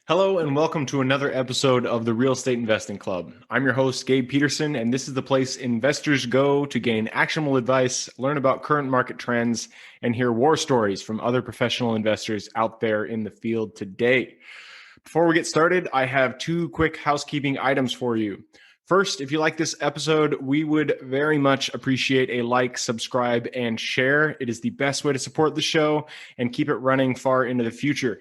Hello and welcome to another episode of the Real Estate Investing Club. I'm your host, Gabe Peterson, and this is the place investors go to gain actionable advice, learn about current market trends, and hear war stories from other professional investors out there in the field today. Before we get started, I have two quick housekeeping items for you. First, if you like this episode, we would very much appreciate a like, subscribe, and share. It is the best way to support the show and keep it running far into the future.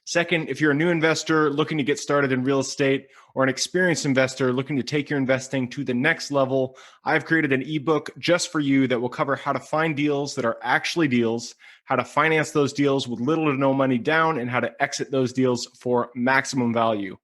Second, if you're a new investor looking to get started in real estate or an experienced investor looking to take your investing to the next level, I've created an ebook just for you that will cover how to find deals that are actually deals, how to finance those deals with little to no money down, and how to exit those deals for maximum value.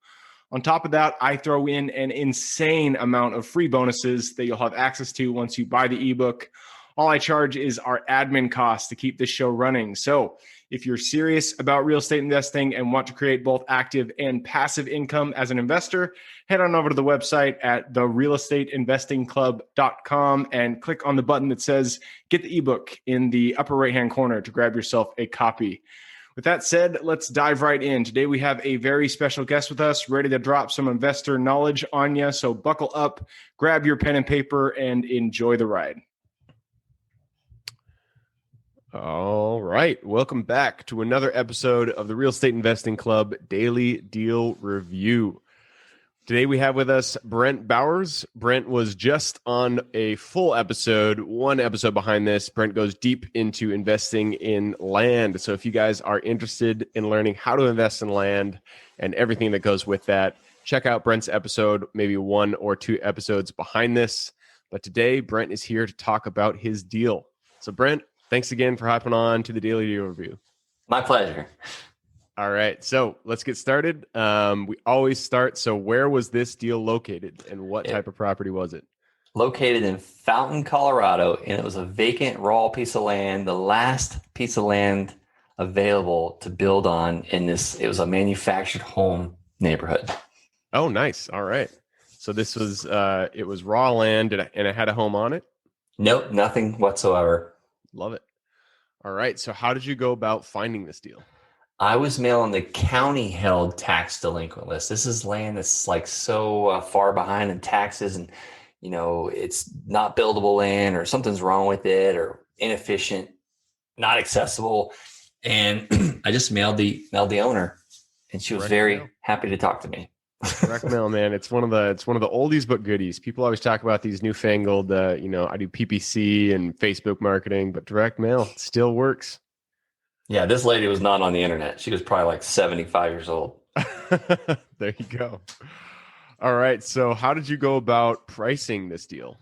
On top of that, I throw in an insane amount of free bonuses that you'll have access to once you buy the ebook. All I charge is our admin costs to keep this show running. So if you're serious about real estate investing and want to create both active and passive income as an investor, head on over to the website at therealestateinvestingclub.com and click on the button that says get the ebook in the upper right-hand corner to grab yourself a copy. With that said, let's dive right in. Today we have a very special guest with us, ready to drop some investor knowledge on you. So buckle up, grab your pen and paper, and enjoy the ride. All right. Welcome back to another episode of the Real Estate Investing Club Daily Deal Review. Today we have with us Brent Bowers. Brent was just on a full episode, one episode behind this. Brent goes deep into investing in land. So if you guys are interested in learning how to invest in land and everything that goes with that, check out Brent's episode, maybe one or two episodes behind this. But today Brent is here to talk about his deal. So Brent, thanks again for hopping on to the Daily Deal Review. My pleasure. All right. So let's get started. We always start. So where was this deal located and what type of property was it? Located in Fountain, Colorado, and it was a vacant raw piece of land, the last piece of land available to build on in this. It was a manufactured home neighborhood. Oh, nice. All right. So this was, it was raw land and it had a home on it? Nope, nothing whatsoever. Love it. All right. So how did you go about finding this deal? I was mailing the county held tax delinquent list. This is land that's like so far behind in taxes, and you know it's not buildable land, or something's wrong with it, or inefficient, not accessible. And I just mailed the owner, and she was very happy to talk to me. Direct mail, man. It's one of the oldies but goodies. People always talk about these newfangled, I do PPC and Facebook marketing, but direct mail still works. Yeah, this lady was not on the internet. She was probably like 75 years old. There you go. All right. So how did you go about pricing this deal?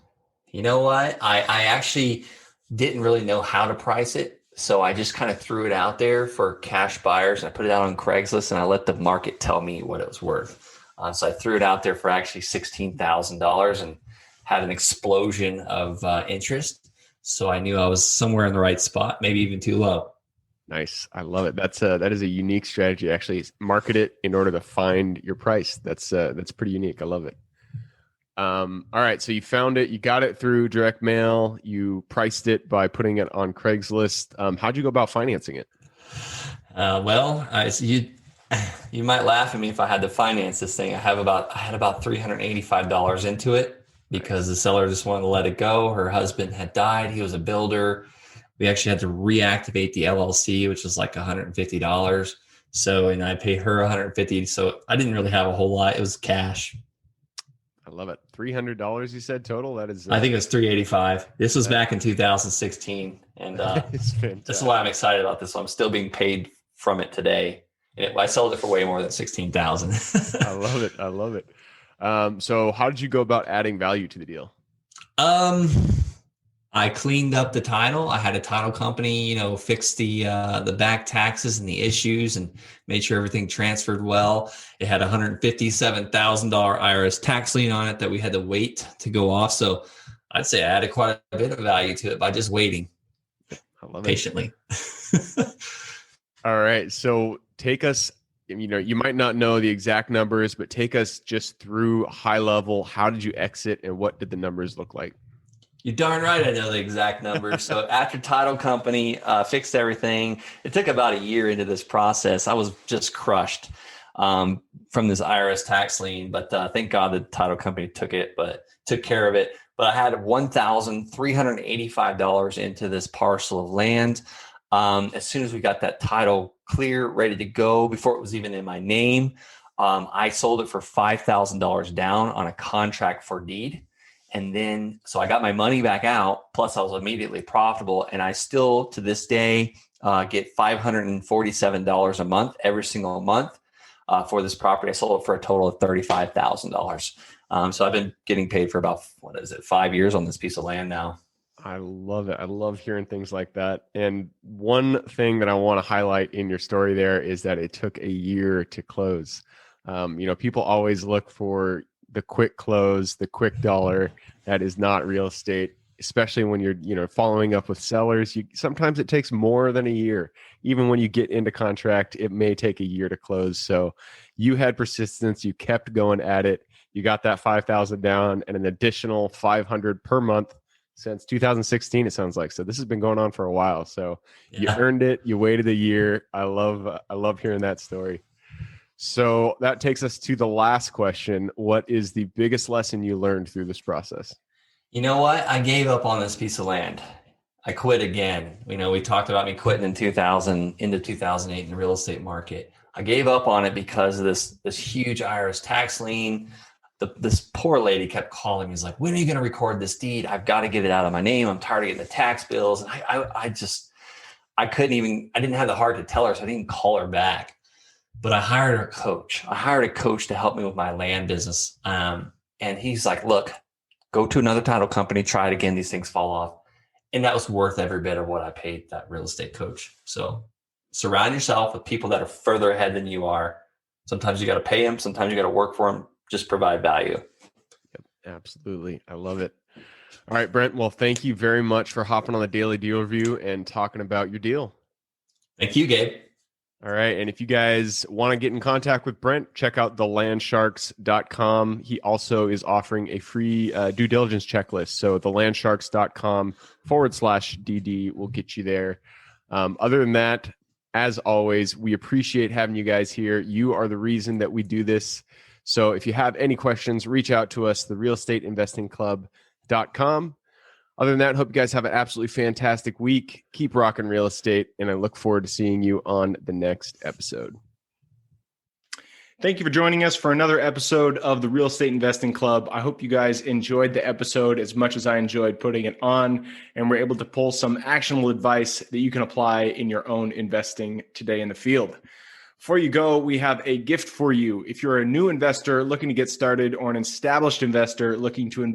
You know what? I actually didn't really know how to price it. So I just kind of threw it out there for cash buyers. And I put it out on Craigslist and I let the market tell me what it was worth. So I threw it out there for actually $16,000 and had an explosion of interest. So I knew I was somewhere in the right spot, maybe even too low. Nice. I love it. That is a unique strategy. Actually, market it in order to find your price. That's pretty unique. I love it. All right. So you found it. You got it through direct mail. You priced it by putting it on Craigslist. How'd you go about financing it? You might laugh at me if I had to finance this thing. I had about $385 into it because the seller just wanted to let it go. Her husband had died. He was a builder. We actually had to reactivate the LLC, which was like $150. So, and I paid her $150. So I didn't really have a whole lot. It was cash. I love it. $300 you said total? That is. I think it was $385. This was back in 2016. And this is why I'm excited about this. So I'm still being paid from it today. And I sold it for way more than $16,000. I love it. I love it. So how did you go about adding value to the deal? I cleaned up the title. I had a title company, fix the back taxes and the issues and made sure everything transferred well. It had $157,000 IRS tax lien on it that we had to wait to go off. So I'd say I added quite a bit of value to it by just waiting patiently. All right. So take us, you might not know the exact numbers, but take us just through high level. How did you exit and what did the numbers look like? You darn right I know the exact number. So after title company fixed everything, it took about a year into this process. I was just crushed from this IRS tax lien, but thank God the title company took care of it. But I had $1,385 into this parcel of land. As soon as we got that title clear, ready to go, before it was even in my name, I sold it for $5,000 down on a contract for deed. And then, so I got my money back out, plus I was immediately profitable. And I still, to this day, get $547 a month, every single month for this property. I sold it for a total of $35,000. So I've been getting paid for about, 5 years on this piece of land now. I love it. I love hearing things like that. And one thing that I want to highlight in your story there is that it took a year to close. People always look for the quick close, the quick dollar. That is not real estate, especially when you're, following up with sellers. Sometimes it takes more than a year. Even when you get into contract, it may take a year to close. So you had persistence. You kept going at it. You got that 5,000 down and an additional 500 per month since 2016, it sounds like. So this has been going on for a while. So you earned it. You waited a year. I love hearing that story. So that takes us to the last question. What is the biggest lesson you learned through this process? You know what? I gave up on this piece of land. I quit again. We talked about me quitting in 2000 into 2008 in the real estate market. I gave up on it because of this huge IRS tax lien. This poor lady kept calling me. He's like, when are you going to record this deed? I've got to get it out of my name. I'm tired of getting the tax bills. And I didn't have the heart to tell her, so I didn't call her back. But I hired a coach. I hired a coach to help me with my land business. And he's like, look, go to another title company, try it again. These things fall off. And that was worth every bit of what I paid that real estate coach. So surround yourself with people that are further ahead than you are. Sometimes you got to pay them. Sometimes you got to work for them. Just provide value. Yep, absolutely. I love it. All right, Brent. Well, thank you very much for hopping on the Daily Deal Review and talking about your deal. Thank you, Gabe. All right. And if you guys want to get in contact with Brent, check out thelandsharks.com. He also is offering a free due diligence checklist. So thelandsharks.com/DD will get you there. Other than that, as always, we appreciate having you guys here. You are the reason that we do this. So if you have any questions, reach out to us, therealestateinvestingclub.com. Other than that, hope you guys have an absolutely fantastic week. Keep rocking real estate, and I look forward to seeing you on the next episode. Thank you for joining us for another episode of the Real Estate Investing Club. I hope you guys enjoyed the episode as much as I enjoyed putting it on, and we're able to pull some actionable advice that you can apply in your own investing today in the field. Before you go, we have a gift for you. If you're a new investor looking to get started or an established investor looking to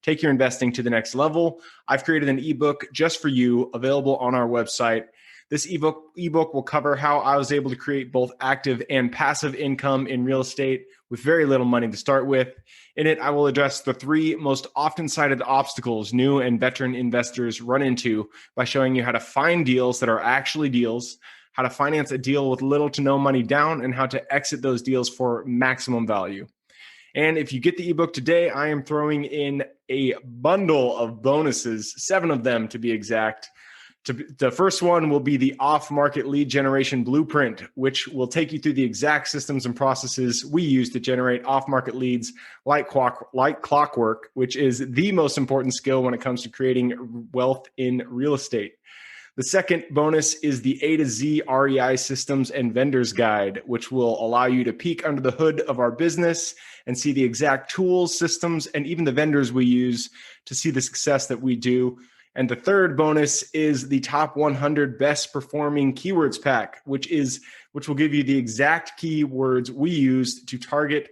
take your investing to the next level, I've created an ebook just for you, available on our website. This ebook will cover how I was able to create both active and passive income in real estate with very little money to start with. In it, I will address the 3 most often cited obstacles new and veteran investors run into by showing you how to find deals that are actually deals, how to finance a deal with little to no money down, and how to exit those deals for maximum value. And if you get the ebook today, I am throwing in a bundle of bonuses, 7 of them to be exact. The first one will be the off-market lead generation blueprint, which will take you through the exact systems and processes we use to generate off-market leads like clockwork, which is the most important skill when it comes to creating wealth in real estate. The second bonus is the A to Z REI systems and vendors guide, which will allow you to peek under the hood of our business and see the exact tools, systems, and even the vendors we use to see the success that we do. And the third bonus is the top 100 best performing keywords pack, which will give you the exact keywords we use to target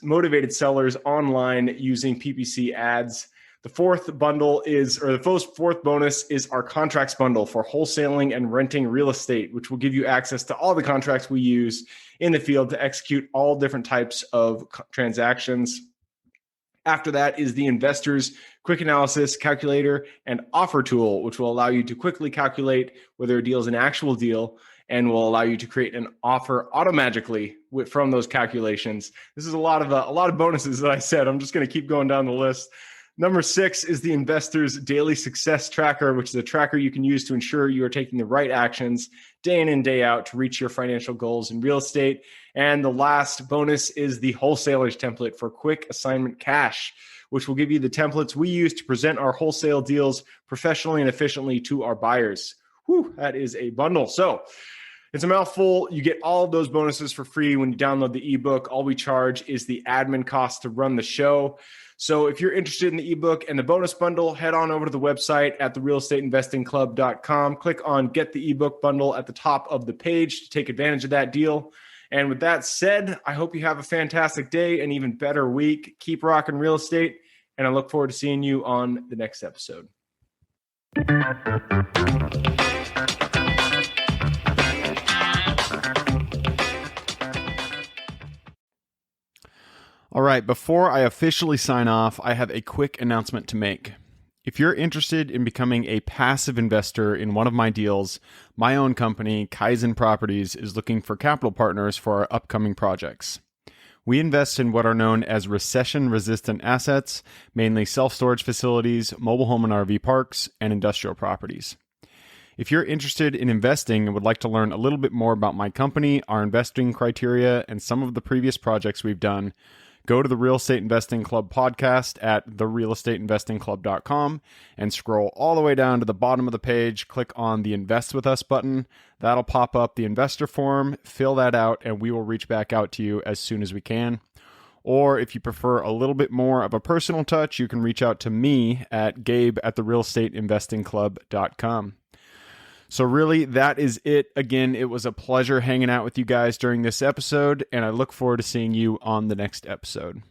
motivated sellers online using PPC ads. The fourth bonus is our contracts bundle for wholesaling and renting real estate, which will give you access to all the contracts we use in the field to execute all different types of transactions. After that is the investor's quick analysis calculator and offer tool, which will allow you to quickly calculate whether a deal is an actual deal and will allow you to create an offer automatically from those calculations. This is a lot of bonuses that I said. I'm just going to keep going down the list. Number 6 is the Investor's Daily Success Tracker, which is a tracker you can use to ensure you are taking the right actions day in and day out to reach your financial goals in real estate. And the last bonus is the Wholesaler's Template for quick assignment cash, which will give you the templates we use to present our wholesale deals professionally and efficiently to our buyers. Whew, that is a bundle. So it's a mouthful. You get all of those bonuses for free when you download the ebook. All we charge is the admin cost to run the show. So if you're interested in the ebook and the bonus bundle, head on over to the website at therealestateinvestingclub.com. Click on Get the Ebook Bundle at the top of the page to take advantage of that deal. And with that said, I hope you have a fantastic day and even better week. Keep rocking real estate, and I look forward to seeing you on the next episode. All right, before I officially sign off, I have a quick announcement to make. If you're interested in becoming a passive investor in one of my deals, my own company, Kaizen Properties, is looking for capital partners for our upcoming projects. We invest in what are known as recession-resistant assets, mainly self-storage facilities, mobile home and RV parks, and industrial properties. If you're interested in investing and would like to learn a little bit more about my company, our investing criteria, and some of the previous projects we've done, go to the Real Estate Investing Club podcast at therealestateinvestingclub.com and scroll all the way down to the bottom of the page. Click on the Invest With Us button. That'll pop up the investor form. Fill that out, and we will reach back out to you as soon as we can. Or if you prefer a little bit more of a personal touch, you can reach out to me at gabe@therealestateinvestingclub.com. So really, that is it. Again, it was a pleasure hanging out with you guys during this episode, and I look forward to seeing you on the next episode.